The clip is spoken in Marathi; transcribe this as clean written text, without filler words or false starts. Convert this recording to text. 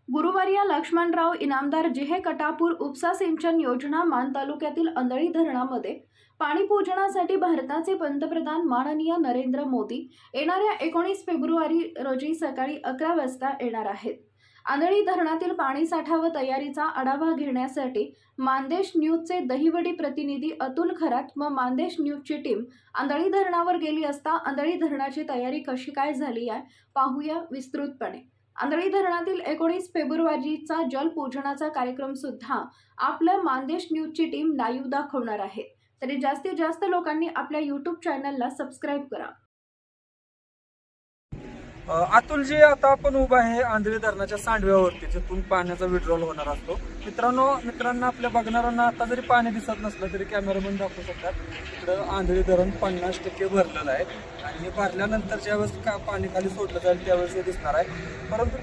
गुरुवारी लक्ष्मणराव इनामदार जिहे कटापूर उपसा सिंचन योजना मान तालुक्यातील अंधळी धरणामध्ये पाणी पूजनासाठी भारताचे पंतप्रधान माननीय नरेंद्र मोदी येणाऱ्या 19 फेब्रुवारी रोजी सकाळी 11 वाजता येणार आहेत। अंधळी धरणातील पाणी साठा व तयारीचा आढावा घेण्यासाठी मानदेश न्यूजचे दहिवडी प्रतिनिधी अतुल खरात व मानदेश न्यूजची टीम अंधळी धरणावर गेली असता अंधळी धरणाची तयारी कशी काय झाली आहे पाहूया विस्तृतपणे। अंधळी धरणातील 19 फेब्रुवारीचा जलपूजनाचा कार्यक्रम सुद्धा आपल्या मानदेश न्यूजची टीम लाईव्ह दाखवणार आहे। तरी जास्तीत जास्त लोकांनी आपल्या YouTube चॅनलला सबस्क्राइब करा। अतुलजी, आता आपण उभा आहे अंधळी धरणाच्या सांडव्यावरती, जिथून पाण्याचा विड्रॉल होणार असतो। मित्रांना आपल्या बघणाऱ्यांना आता जरी पाणी दिसत नसलं तरी कॅमेरामॅन दाखवू शकतात, इकडं अंधळी धरण 50% भरलेलं आहे आणि हे भरल्यानंतर ज्यावेळेस पाणी खाली सोडलं जाईल त्यावेळेस हे दिसणार आहे। परंतु